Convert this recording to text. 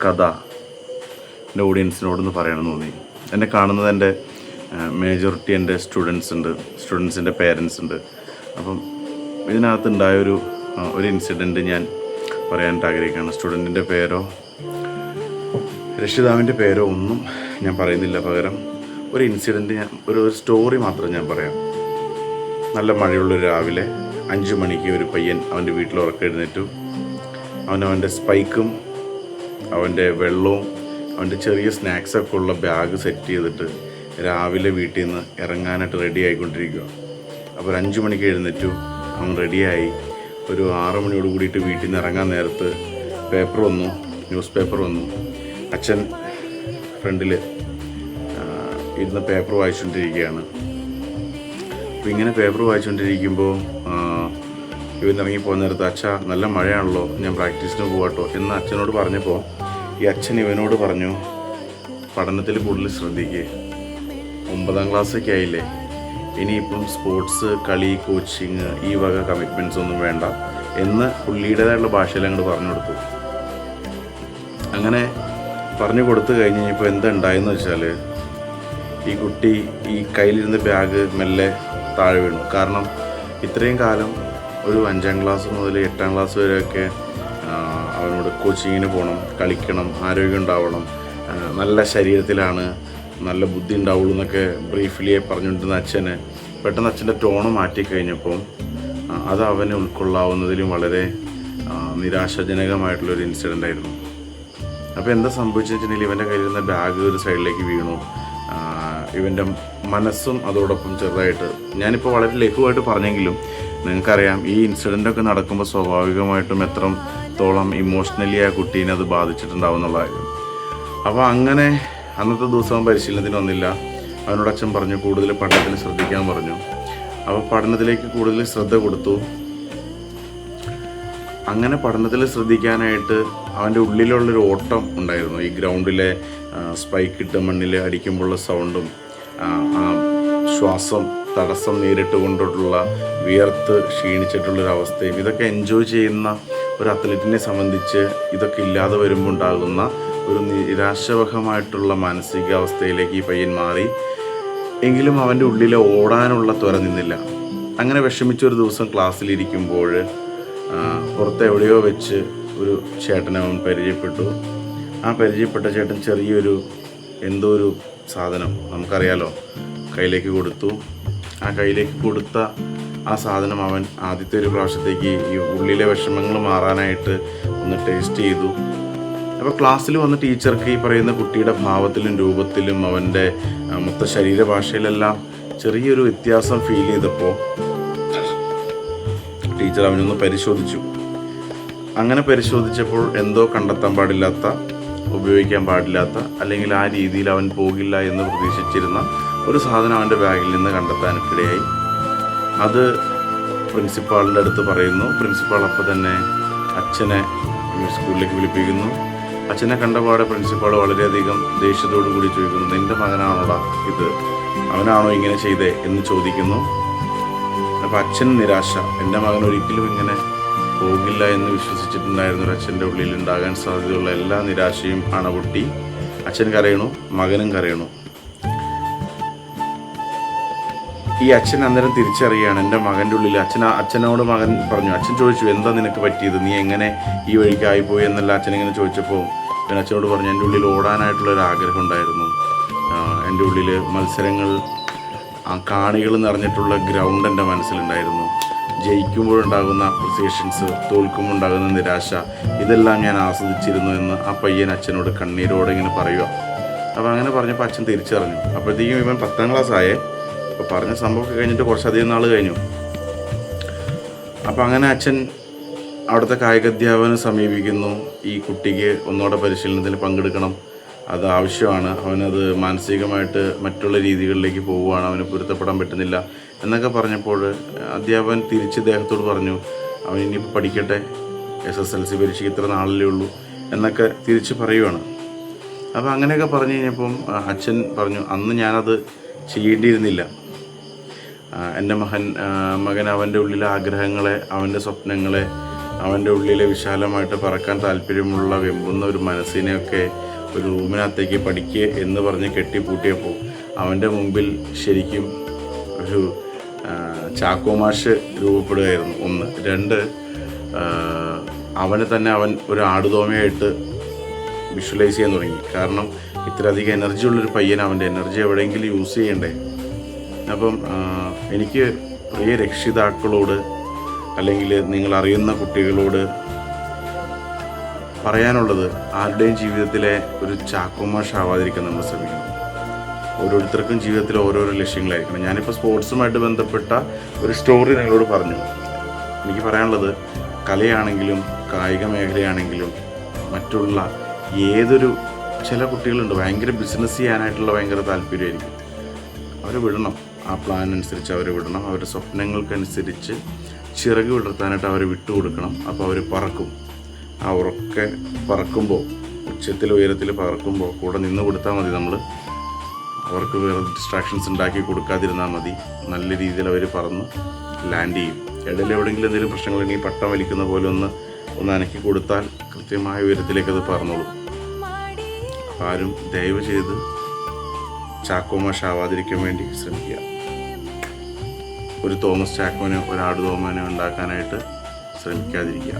കഥ എൻ്റെ ഓഡിയൻസിനോടൊന്ന് പറയണമെന്ന് തോന്നി. എന്നെ കാണുന്നത് എൻ്റെ മേജോറിറ്റി എൻ്റെ സ്റ്റുഡൻസിൻ്റെ പേരൻസ് ഉണ്ട്. അപ്പം ഇതിനകത്തുണ്ടായൊരു ഇൻസിഡൻറ്റ് ഞാൻ പറയാനായിട്ട് ആഗ്രഹിക്കുകയാണ്. സ്റ്റുഡൻറ്റിൻ്റെ പേരോ രക്ഷിതാവിൻ്റെ പേരോ ഒന്നും ഞാൻ പറയുന്നില്ല. പകരം ഒരു ഇൻസിഡൻറ്റ് ഒരു സ്റ്റോറി മാത്രം ഞാൻ പറയാം. നല്ല മഴയുള്ളൊരു രാവിലെ 5 മണിക്ക് ഒരു പയ്യൻ അവൻ്റെ വീട്ടിൽ ഉറക്കെഴുന്നേറ്റു. അവൻ്റെ സ്പൈക്കും അവൻ്റെ വെള്ളവും അവൻ്റെ ചെറിയ സ്നാക്സൊക്കെ ഉള്ള ബാഗ് സെറ്റ് ചെയ്തിട്ട് രാവിലെ വീട്ടിൽ നിന്ന് ഇറങ്ങാനായിട്ട് റെഡി ആയിക്കൊണ്ടിരിക്കുക. അപ്പോൾ 5 മണിക്ക് എഴുന്നേറ്റു. അവൻ റെഡിയായി. ഒരു 6 മണിയോട് കൂടിയിട്ട് വീട്ടിൽ നിന്ന് ഇറങ്ങാൻ നേരത്ത് ന്യൂസ് പേപ്പർ വന്നു. അച്ഛൻ ഫ്രണ്ടിൽ ഇരുന്ന് പേപ്പർ വായിച്ചുകൊണ്ടിരിക്കുകയാണ്. അപ്പോൾ ഇങ്ങനെ പേപ്പർ വായിച്ചുകൊണ്ടിരിക്കുമ്പോൾ ഇവൻ ഇറങ്ങിപ്പോകുന്ന നേരത്ത് അച്ഛാ നല്ല മഴയാണല്ലോ, ഞാൻ പ്രാക്ടീസിന് പോകാട്ടോ എന്ന് അച്ഛനോട് പറഞ്ഞപ്പോൾ ഈ അച്ഛൻ ഇവനോട് പറഞ്ഞു, പഠനത്തിൽ കൂടുതൽ ശ്രദ്ധിക്കുക, 9ാം ക്ലാസ്സൊക്കെ ആയില്ലേ, ഇനിയിപ്പം സ്പോർട്സ്, കളി, കോച്ചിങ് ഈ വക കമ്മിറ്റ്മെൻറ്റ്സ് ഒന്നും വേണ്ട എന്ന് പുള്ളിയുടേതായിട്ടുള്ള ഭാഷയിൽ അങ്ങോട്ട് പറഞ്ഞു കൊടുത്തു. അങ്ങനെ പറഞ്ഞു കൊടുത്തു കഴിഞ്ഞ് കഴിഞ്ഞപ്പോൾ എന്താ ഉണ്ടായെന്ന് വെച്ചാൽ ഈ കുട്ടി ഈ കയ്യിലിരുന്ന ബാഗ് മെല്ലെ താഴെ വീണു. കാരണം ഇത്രയും കാലം ഒരു 5ാം ക്ലാസ് മുതൽ 8ാം ക്ലാസ് വരെയൊക്കെ അവനോട് കോച്ചിങ്ങിന് പോകണം, കളിക്കണം, ആരോഗ്യം ഉണ്ടാവണം, നല്ല ശരീരത്തിലാണ് നല്ല ബുദ്ധി ഉണ്ടാവുള്ളൂ എന്നൊക്കെ ബ്രീഫ്ലി പറഞ്ഞുകൊണ്ടിരുന്ന അച്ഛന് പെട്ടെന്ന് അച്ഛൻ്റെ ടോണ് മാറ്റിക്കഴിഞ്ഞപ്പോൾ അത് അവനെ ഉൾക്കൊള്ളാവുന്നതിലും വളരെ നിരാശാജനകമായിട്ടുള്ളൊരു ഇൻസിഡൻ്റ് ആയിരുന്നു. അപ്പോൾ എന്താ സംഭവിച്ചെന്ന് വെച്ചിട്ടുണ്ടെങ്കിൽ ഇവൻ്റെ കയ്യിലിരുന്ന ബാഗ് ഒരു സൈഡിലേക്ക് വീണു. ഇവൻ്റെ മനസ്സും അതോടൊപ്പം ചെറുതായിട്ട്, ഞാനിപ്പോൾ വളരെ ലഘുവായിട്ട് പറഞ്ഞെങ്കിലും നിങ്ങൾക്കറിയാം ഈ ഇൻസിഡൻ്റൊക്കെ നടക്കുമ്പോൾ സ്വാഭാവികമായിട്ടും എത്രത്തോളം ഇമോഷണലി ആ കുട്ടീനെ അത് ബാധിച്ചിട്ടുണ്ടാവും എന്നുള്ള കാര്യം. അപ്പോൾ അങ്ങനെ അന്നത്തെ ദിവസം പരിശീലനത്തിന് വന്നില്ല. അവനോട് അച്ഛൻ പറഞ്ഞു കൂടുതൽ പഠനത്തിൽ ശ്രദ്ധിക്കാൻ പറഞ്ഞു. അപ്പോൾ പഠനത്തിലേക്ക് കൂടുതൽ ശ്രദ്ധ കൊടുത്തു. അങ്ങനെ പഠനത്തിൽ ശ്രദ്ധിക്കാനായിട്ട് അവൻ്റെ ഉള്ളിലുള്ളൊരു ഓട്ടം ഉണ്ടായിരുന്നു. ഈ ഗ്രൗണ്ടിലെ സ്പൈക്ക് ഇട്ട് മണ്ണിൽ അടിക്കുമ്പോഴുള്ള സൗണ്ടും ശ്വാസം തടസ്സം നേരിട്ട് കൊണ്ടിട്ടുള്ള വിയർത്ത് ക്ഷീണിച്ചിട്ടുള്ളൊരവസ്ഥയും ഇതൊക്കെ എൻജോയ് ചെയ്യുന്ന ഒരു അത്ലറ്റിനെ സംബന്ധിച്ച് ഇതൊക്കെ ഇല്ലാതെ വരുമ്പോൾ ഉണ്ടാകുന്ന ഒരു നിരാശാവഹമായിട്ടുള്ള മാനസികാവസ്ഥയിലേക്ക് ഈ പയ്യൻ മാറി. എങ്കിലും അവൻ്റെ ഉള്ളിൽ ഓടാനുള്ള ത്വര നിന്നില്ല. അങ്ങനെ വിഷമിച്ചൊരു ദിവസം ക്ലാസ്സിലിരിക്കുമ്പോൾ പുറത്ത് എവിടെയോ വെച്ച് ഒരു ചേട്ടനെ അവൻ പരിചയപ്പെട്ടു. ആ പരിചയപ്പെട്ട ചേട്ടൻ ചെറിയൊരു എന്തോ ഒരു സാധനം നമുക്കറിയാലോ കയ്യിലേക്ക് കൊടുത്തു. ആ കയ്യിലേക്ക് കൊടുത്ത ആ സാധനം അവൻ ആദ്യത്തെ ഒരു പ്രാവശ്യത്തേക്ക് ഈ ഉള്ളിലെ വിഷമങ്ങൾ മാറാനായിട്ട് ഒന്ന് ടേസ്റ്റ് ചെയ്തു. അപ്പോൾ ക്ലാസ്സിൽ വന്ന ടീച്ചർക്ക് ഈ പറയുന്ന കുട്ടിയുടെ ഭാവത്തിലും രൂപത്തിലും അവൻ്റെ മൊത്ത ശരീരഭാഷയിലെല്ലാം ചെറിയൊരു വ്യത്യാസം ഫീൽ ചെയ്തപ്പോൾ ടീച്ചർ അവനൊന്ന് പരിശോധിച്ചു. അങ്ങനെ പരിശോധിച്ചപ്പോൾ എന്തോ കണ്ടെത്താൻ പാടില്ലാത്ത, ഉപയോഗിക്കാൻ പാടില്ലാത്ത, അല്ലെങ്കിൽ ആ രീതിയിൽ അവൻ പോകില്ല എന്ന് പ്രതീക്ഷിച്ചിരുന്ന ഒരു സാധനം അവൻ്റെ ബാഗിൽ നിന്ന് കണ്ടെത്താനിടയായി. അത് പ്രിൻസിപ്പാളിൻ്റെ അടുത്ത് പറയുന്നു. പ്രിൻസിപ്പാൾ അപ്പോൾ തന്നെ അച്ഛനെ സ്കൂളിലേക്ക് വിളിപ്പിക്കുന്നു. അച്ഛനെ കണ്ടപാടെ പ്രിൻസിപ്പാൾ വളരെയധികം ദേഷ്യത്തോടു കൂടി ചോദിക്കുന്നു, നിൻ്റെ മകനാണോടാ ഇത്, അവനാണോ ഇങ്ങനെ ചെയ്തേ എന്ന് ചോദിക്കുന്നു. അപ്പോൾ അച്ഛൻ നിരാശ, എൻ്റെ മകൻ ഒരിക്കലും ഇങ്ങനെ പോകില്ല എന്ന് വിശ്വസിച്ചിട്ടുണ്ടായിരുന്ന ഒരു അച്ഛൻ്റെ ഉള്ളിൽ ഉണ്ടാകാൻ സാധ്യതയുള്ള എല്ലാ നിരാശയും അണപൊട്ടി. അച്ഛൻ കരയണു, മകനും കരയണു. ഈ അച്ഛൻ അന്നേരം തിരിച്ചറിയുകയാണ് എൻ്റെ മകൻ്റെ ഉള്ളിൽ. അച്ഛനോട് മകൻ പറഞ്ഞു, അച്ഛൻ ചോദിച്ചു എന്താ നിനക്ക് പറ്റിയത്, നീ എങ്ങനെ ഈ വഴിക്കായിപ്പോയി എന്നല്ല അച്ഛനിങ്ങനെ ചോദിച്ചപ്പോൾ പിന്നെ അച്ഛനോട് പറഞ്ഞു എൻ്റെ ഉള്ളിൽ ഓടാനായിട്ടുള്ളൊരു ആഗ്രഹം ഉണ്ടായിരുന്നു. എൻ്റെ ഉള്ളിൽ മത്സരങ്ങൾ, കാണികൾ നിറഞ്ഞിട്ടുള്ള ഗ്രൗണ്ട് എൻ്റെ മനസ്സിലുണ്ടായിരുന്നു. ജയിക്കുമ്പോഴുണ്ടാകുന്ന അപ്രിസിയേഷൻസ്, തോൽക്കുമ്പോൾ ഉണ്ടാകുന്ന നിരാശ, ഇതെല്ലാം ഞാൻ ആസ്വദിച്ചിരുന്നു എന്ന് ആ പയ്യൻ അച്ഛനോട് കണ്ണീരോടെ ഇങ്ങനെ പറയുക. അപ്പോൾ അങ്ങനെ പറഞ്ഞപ്പോൾ അച്ഛൻ തിരിച്ചറിഞ്ഞു. അപ്പോഴത്തേക്കും ഇവൻ 10ാം ക്ലാസ് ആയേ. അപ്പോൾ പറഞ്ഞ സംഭവമൊക്കെ കഴിഞ്ഞിട്ട് കുറച്ചധികം നാൾ കഴിഞ്ഞു. അപ്പോൾ അങ്ങനെ അച്ഛൻ അവിടുത്തെ കായികാധ്യാപകനെ സമീപിക്കുന്നു. ഈ കുട്ടിക്ക് ഒന്നുകൂടെ പരിശീലനത്തിൽ പങ്കെടുക്കണം, അത് ആവശ്യമാണ്, അവനത് മാനസികമായിട്ട് മറ്റുള്ള രീതികളിലേക്ക് പോവുകയാണ്, അവന് പൊരുത്തപ്പെടാൻ പറ്റുന്നില്ല എന്നൊക്കെ പറഞ്ഞപ്പോൾ അധ്യാപകൻ തിരിച്ച് അദ്ദേഹത്തോട് പറഞ്ഞു, അവൻ ഇനിയിപ്പോൾ പഠിക്കട്ടെ, SSLC പരീക്ഷയ്ക്ക് ഇത്ര നാളല്ലേ ഉള്ളൂ എന്നൊക്കെ തിരിച്ച് പറയുവാണ്. അപ്പോൾ അങ്ങനെയൊക്കെ പറഞ്ഞു കഴിഞ്ഞപ്പം അച്ഛൻ പറഞ്ഞു, അന്ന് ഞാനത് ചെയ്യേണ്ടിയിരുന്നില്ല. എൻ്റെ മകൻ അവൻ്റെ ഉള്ളിലെ ആഗ്രഹങ്ങളെ, അവൻ്റെ സ്വപ്നങ്ങളെ അവൻ്റെ ഉള്ളിലെ വിശാലമായിട്ട് പറക്കാൻ താല്പര്യമുള്ള വെമ്പുന്ന ഒരു മനസ്സിനെയൊക്കെ ഒരു റൂമിനകത്തേക്ക് പഠിക്കുക എന്ന് പറഞ്ഞ് കെട്ടിപ്പൂട്ടിയപ്പോൾ അവൻ്റെ മുമ്പിൽ ശരിക്കും ഒരു ചാക്കോമാഷ് രൂപപ്പെടുകയായിരുന്നു. ഒന്ന്. രണ്ട്, അവനെ തന്നെ അവൻ ഒരു ആടുതോമയായിട്ട് വിഷ്വലൈസ് ചെയ്യാൻ തുടങ്ങി. കാരണം ഇത്രയധികം എനർജി ഉള്ളൊരു പയ്യൻ അവൻ്റെ എനർജി എവിടെയെങ്കിലും യൂസ് ചെയ്യണ്ടേ. അപ്പം എനിക്ക് പ്രിയ രക്ഷിതാക്കളോട് അല്ലെങ്കിൽ നിങ്ങൾ അറിയുന്ന കുട്ടികളോട് പറയാനുള്ളത്, ആരുടെയും ജീവിതത്തിലെ ഒരു ചാക്കോമാഷ് ആവാതിരിക്കാൻ നമ്മൾ ശ്രമിക്കണം. ഓരോരുത്തർക്കും ജീവിതത്തിൽ ഓരോരോ ലക്ഷ്യങ്ങളായിരിക്കണം. ഞാനിപ്പോൾ സ്പോർട്സുമായിട്ട് ബന്ധപ്പെട്ട ഒരു സ്റ്റോറി നിങ്ങളോട് പറഞ്ഞു. എനിക്ക് പറയാനുള്ളത്, കലയാണെങ്കിലും കായിക മേഖലയാണെങ്കിലും മറ്റുള്ള ഏതൊരു, ചില കുട്ടികളുണ്ട് ഭയങ്കര ബിസിനസ് ചെയ്യാനായിട്ടുള്ള ഭയങ്കര താല്പര്യമായിരിക്കും. അവരെ വിടണം, ആ പ്ലാൻ അനുസരിച്ച് അവരെ വിടണം. അവരുടെ സ്വപ്നങ്ങൾക്കനുസരിച്ച് ചിറക് വിടർത്താനായിട്ട് അവരെ വിട്ടുകൊടുക്കണം. അപ്പോൾ അവർ പറക്കും. ആ ഉറക്കെ പറക്കുമ്പോൾ, ഉച്ചത്തിൽ ഉയരത്തിൽ പറക്കുമ്പോൾ കൂടെ നിന്ന് കൊടുത്താൽ മതി. നമ്മൾ അവർക്ക് വേറെ ഡിസ്ട്രാക്ഷൻസ് ഉണ്ടാക്കി കൊടുക്കാതിരുന്നാൽ മതി. നല്ല രീതിയിൽ അവർ പറന്ന് ലാൻഡ് ചെയ്യും. ഇടയിൽ എവിടെയെങ്കിലും എന്തെങ്കിലും പ്രശ്നങ്ങളുണ്ടെങ്കിൽ പട്ടം വലിക്കുന്ന പോലെ ഒന്ന് അനക്കി കൊടുത്താൽ കൃത്യമായ ഉയരത്തിലേക്ക് അത് പറന്നോളൂ. ആരും ദയവ് ചെയ്ത് ചാക്കോമാഷ് ആവാതിരിക്കാൻ വേണ്ടി ശ്രമിക്കുക. ഒരു തോമസ് ചാക്കോനോ ഒരു ആടുതോമനോ ഉണ്ടാക്കാനായിട്ട് ശ്രമിക്കാതിരിക്കുക.